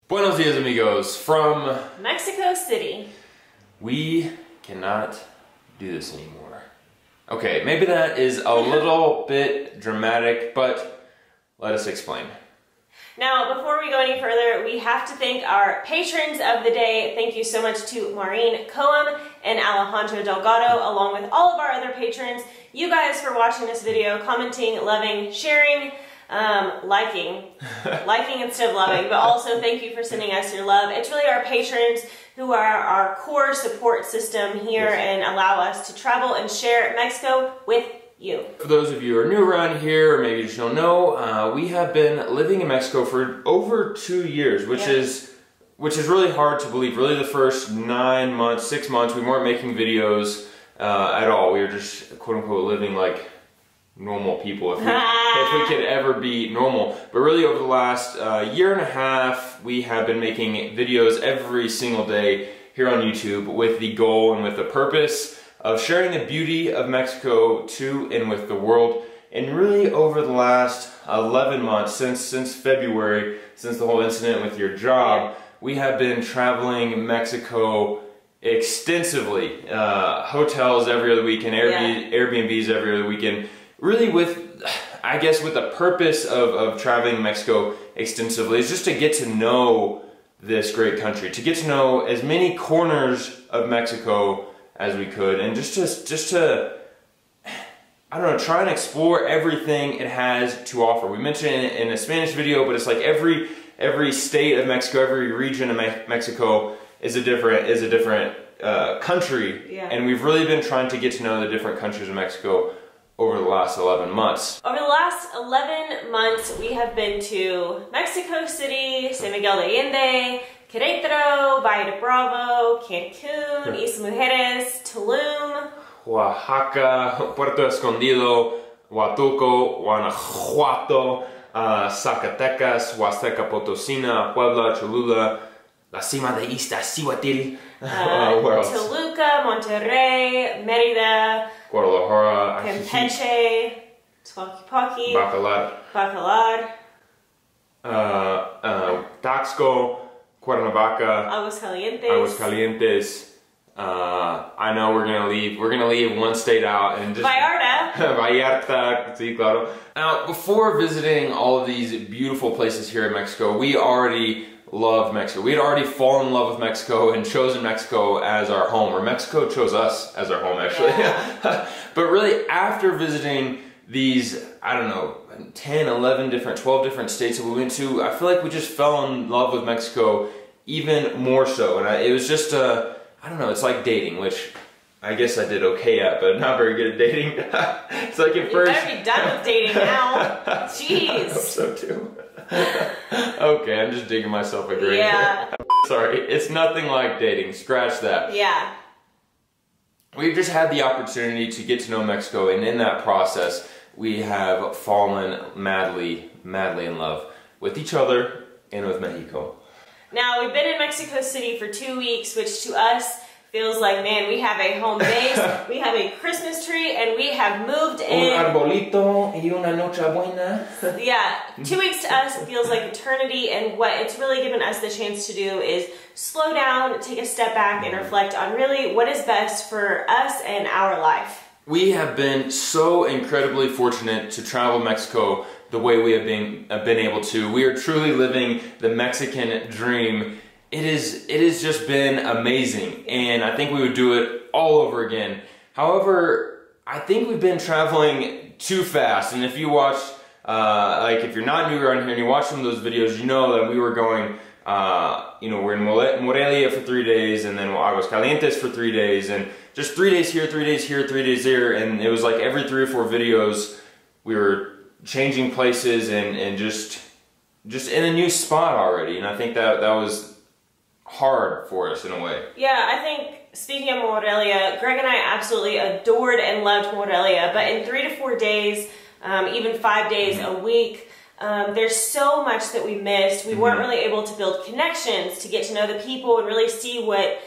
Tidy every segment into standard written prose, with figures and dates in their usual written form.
Buenos dias, amigos, from Mexico City. We cannot do this anymore. Okay, maybe that is a little bit dramatic, but let us explain. Now, before we go any further, we have to thank our patrons of the day. Thank you so much to Maureen Coam and Alejandro Delgado, along with all of our other patrons. You guys for watching this video, commenting, loving, sharing, liking instead of loving, but also thank you for sending us your love. It's really our patrons who are our core support system here and allow us to travel and share Mexico with you. For those of you who are new around here, or maybe you just don't know, we have been living in Mexico for over 2 years, which is really hard to believe. Really, the first 9 months, 6 months, we weren't making videos at all. We were just quote unquote living like normal people, if we could ever be normal. But really, over the last year and a half, we have been making videos every single day here on YouTube with the goal and with the purpose of sharing the beauty of Mexico to and with the world. And really, over the last 11 months, since February, since the whole incident with your job, we have been traveling Mexico extensively. Hotels every other weekend, Airbnbs every other weekend. Really with, I guess, with the purpose of traveling Mexico extensively is just to get to know this great country, to get to know as many corners of Mexico as we could, and just to I don't know, try and explore everything it has to offer. We mentioned it in a Spanish video, but it's like every state of Mexico, every region of Mexico is a different country, and we've really been trying to get to know the different countries of Mexico over the last 11 months. Over the last 11 months, we have been to Mexico City, San Miguel de Allende, Querétaro, Valle de Bravo, Cancún, Isla Mujeres, Tulum, Oaxaca, Puerto Escondido, Huatulco, Guanajuato, Zacatecas, Huasteca, Potosina, Puebla, Cholula, la cima de Iztaccíhuatl, Toluca, Monterrey, Mérida, Guadalajara, Campeche, Tlaquepaque, Bacalar, Taxco, Cuernavaca, Aguascalientes. I know we're gonna leave one state out and just Vallarta, sí, claro. Now, before visiting all of these beautiful places here in Mexico, we already loved Mexico. We had already fallen in love with Mexico and chosen Mexico as our home, or Mexico chose us as our home, actually. Yeah. But really, after visiting these, I don't know, 10, 11 different, 12 different states that we went to, I feel like we just fell in love with Mexico even more so. And it was just, I don't know, it's like dating, which I guess I did okay at, but not very good at dating. It's like at first... You better be done with dating now. Jeez. I hope so too. Okay, I'm just digging myself a grave. Yeah. Sorry, it's nothing like dating. Scratch that. Yeah. We've just had the opportunity to get to know Mexico, and in that process, we have fallen madly in love with each other and with Mexico. Now, we've been in Mexico City for 2 weeks, which to us feels like, man, we have a home base, we have a Christmas tree, and we have moved in. Un arbolito y una nochebuena. Yeah, 2 weeks to us feels like eternity, and what it's really given us the chance to do is slow down, take a step back, and reflect on really what is best for us and our life. We have been so incredibly fortunate to travel Mexico the way we have been able to. We are truly living the Mexican dream. It has just been amazing, and I think we would do it all over again. However, I think we've been traveling too fast, and if you watch, like if you're not new around here and you watch some of those videos, you know that we were going, you know, we're in Morelia for 3 days, and then Aguascalientes for 3 days, and just 3 days here, 3 days here, 3 days there, and it was like every 3 or 4 videos we were changing places and just in a new spot already, and I think that was hard for us in a way. Yeah, I think, speaking of Morelia, Greg and I absolutely adored and loved Morelia, but in 3 to 4 days, even 5 days a week, there's so much that we missed. We weren't really able to build connections, to get to know the people and really see what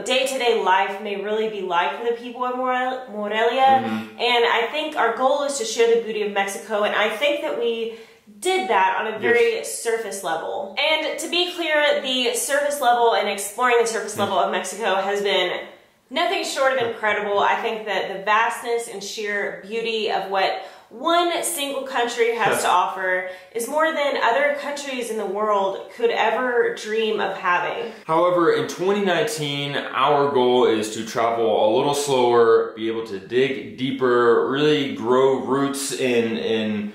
day-to-day life may really be like for the people of Morelia. And I think our goal is to share the beauty of Mexico, and I think that we did that on a very surface level. And to be clear, the surface level and exploring the surface level of Mexico has been nothing short of incredible. I think that the vastness and sheer beauty of what one single country has to offer is more than other countries in the world could ever dream of having. However, in 2019, our goal is to travel a little slower, be able to dig deeper, really grow roots in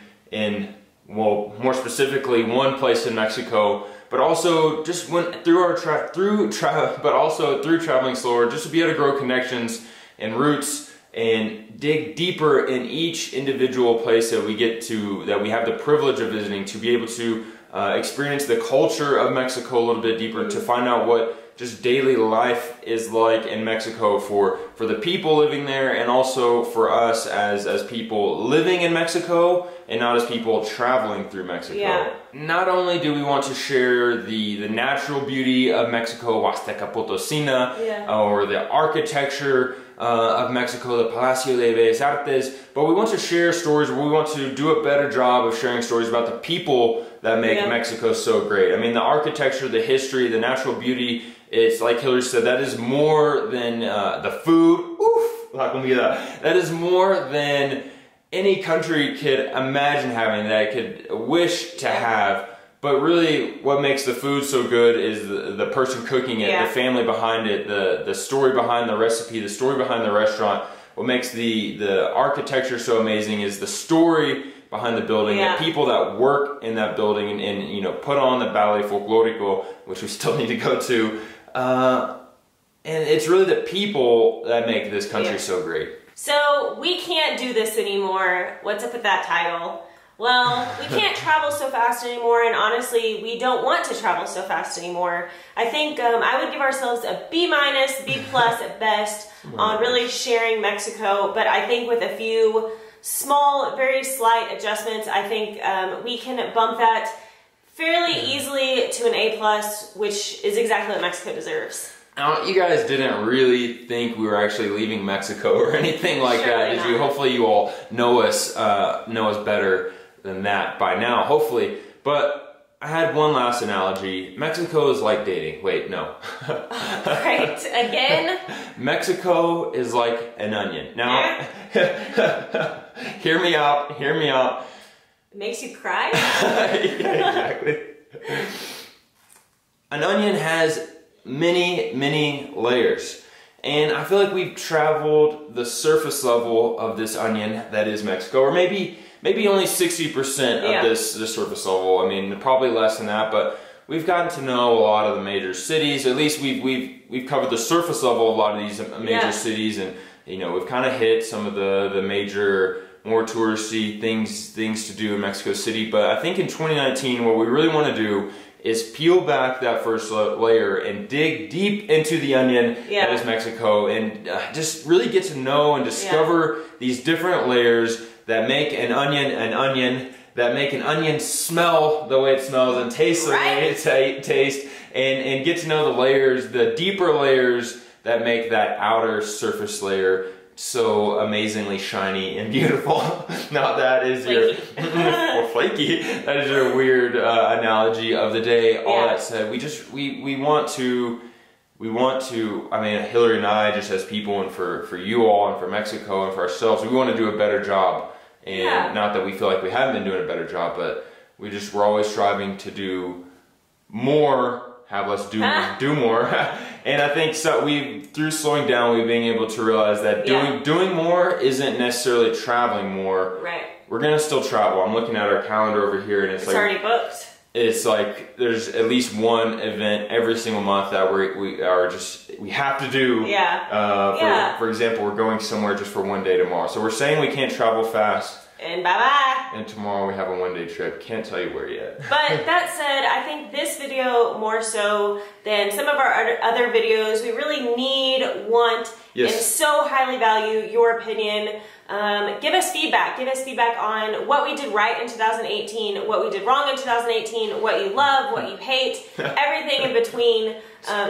well, more specifically, one place in Mexico, but also just went through our through traveling slower, just to be able to grow connections and roots and dig deeper in each individual place that we have the privilege of visiting, to be able to experience the culture of Mexico a little bit deeper, to find out what just daily life is like in Mexico for the people living there, and also for us as people living in Mexico and not as people traveling through Mexico. Yeah. Not only do we want to share the natural beauty of Mexico, Huasteca, Potosina, or the architecture of Mexico, the Palacio de Bellas Artes, but we want to share stories, we want to do a better job of sharing stories about the people that make Mexico so great. I mean, the architecture, the history, the natural beauty, it's like Hillary said, that is more than the food. Oof, la comida. That is more than any country could imagine having, that could wish to have. But really, what makes the food so good is the person cooking it, the family behind it, the story behind the recipe, the story behind the restaurant. What makes the architecture so amazing is the story behind the building, the people that work in that building and you know, put on the ballet folklorico, which we still need to go to. And it's really the people that make this country so great. So we can't do this anymore. What's up with that title? Well, we can't travel so fast anymore, and honestly, we don't want to travel so fast anymore. I think I would give ourselves a B-, B+ at best on really sharing Mexico, but I think with a few small, very slight adjustments, I think we can bump that fairly easily to an A+, which is exactly what Mexico deserves. Now, you guys didn't really think we were actually leaving Mexico or anything like that, did you? Hopefully you all know us better than that by now, hopefully. But I had one last analogy. Mexico is like dating. Wait, no. Right, again? Mexico is like an onion. Now, hear me out, hear me out. It makes you cry? Yeah, exactly. An onion has many layers. And I feel like we've traveled the surface level of this onion that is Mexico, or maybe only 60% of this surface level. I mean, probably less than that, but we've gotten to know a lot of the major cities. At least we've covered the surface level of a lot of these major cities, and you know, we've kind of hit some of the major, more touristy things to do in Mexico City. But I think in 2019, what we really want to do is peel back that first layer and dig deep into the onion that is Mexico, and just really get to know and discover these different layers that make an onion, that make an onion smell the way it smells and taste the way it tastes, and get to know the layers, the deeper layers that make that outer surface layer so amazingly shiny and beautiful. Now that is your well, flaky. That is your weird analogy of the day. All that said, we want to. I mean, Hillary and I, just as people, and for you all, and for Mexico, and for ourselves, we want to do a better job. And not that we feel like we haven't been doing a better job, but we're always striving to do more. Have less, do more. And I think through slowing down, we've been able to realize that doing more isn't necessarily traveling more. Right. We're gonna still travel. I'm looking at our calendar over here, and it's like already booked. It's like there's at least one event every single month that we have to do. For example, we're going somewhere just for one day tomorrow. So we're saying we can't travel fast. And bye-bye. And tomorrow we have a one-day trip. Can't tell you where yet. But that said, I think this video, more so than some of our other videos, we really need, want, and so highly value your opinion. Give us feedback. Give us feedback on what we did right in 2018, what we did wrong in 2018, what you love, what you hate, everything in between.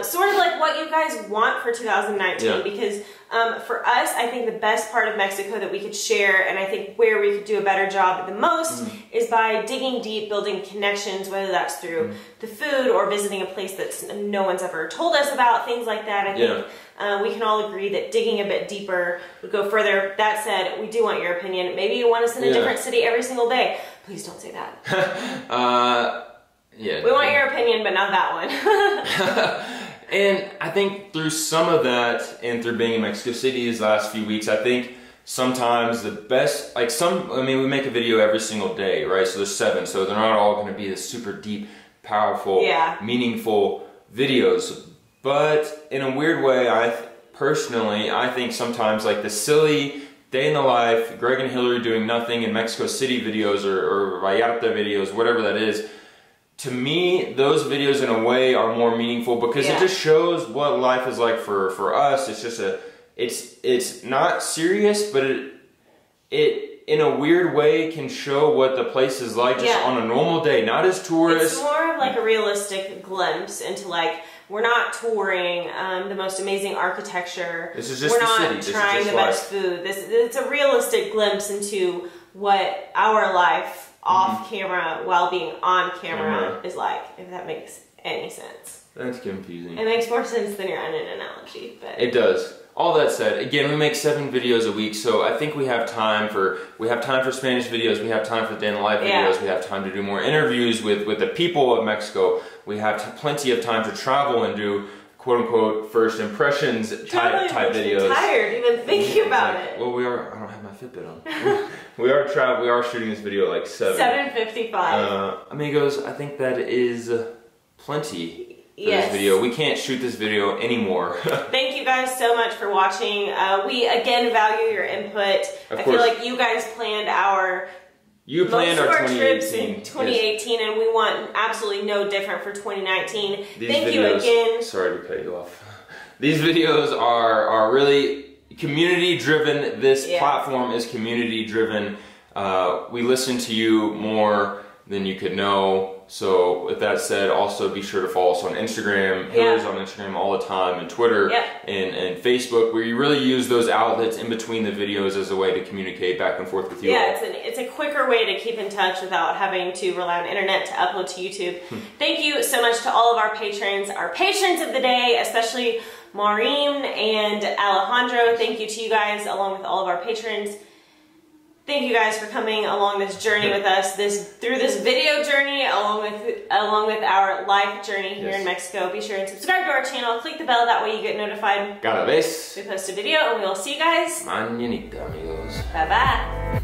Sort of like what you guys want for 2019, because For us, I think the best part of Mexico that we could share, and I think where we could do a better job the most, is by digging deep, building connections, whether that's through the food or visiting a place that no one's ever told us about, things like that. I think we can all agree that digging a bit deeper would go further. That said, we do want your opinion. Maybe you want us in a different city every single day. Please don't say that. Yeah. We want your opinion, but not that one. And I think through some of that and through being in Mexico City these last few weeks, I think sometimes the best, like we make a video every single day, right? So there's 7, so they're not all going to be this super deep, powerful, meaningful videos. But in a weird way, personally, I think sometimes like the silly day in the life, Greg and Hillary doing nothing in Mexico City videos or Vallarta videos, whatever that is, to me, those videos in a way are more meaningful because it just shows what life is like for us. It's just it's not serious, but it in a weird way can show what the place is like just on a normal day, not as tourists. It's more of like a realistic glimpse into like, we're not touring the most amazing architecture. This is just we're not trying the best food. It's a realistic glimpse into what our life off camera while being on camera is like, if that makes any sense. That's confusing. It makes more sense than your onion analogy, but it does. All that said, again, we make 7 videos a week, so I think we have time for Spanish videos, we have time for day in the life videos, we have time to do more interviews with the people of Mexico, we have plenty of time to travel and do quote-unquote first impressions type videos. I'm tired even thinking about it. Well, I don't have my Fitbit on. we are shooting this video at like 7:55. Amigos, I think that is plenty for this video. We can't shoot this video anymore. Thank you guys so much for watching. We again value your input. I feel like you guys planned our most of our trips in 2018, and we want absolutely no different for 2019. Thank you again. Sorry to cut you off. These videos are really community driven. This platform is community driven. We listen to you more than you could know. So with that said, also be sure to follow us on Instagram. Hillary's on Instagram all the time, and Twitter and Facebook, where you really use those outlets in between the videos as a way to communicate back and forth with you. Yeah, it's a quicker way to keep in touch without having to rely on internet to upload to YouTube. Thank you so much to all of our patrons of the day, especially Maureen and Alejandro. Thank you to you guys, along with all of our patrons. Thank you guys for coming along this journey with us, through this video journey, along with our life journey here in Mexico. Be sure and subscribe to our channel, click the bell, that way you get notified Cada vez. we post a video, and we will see you guys mañanita, amigos. Bye bye.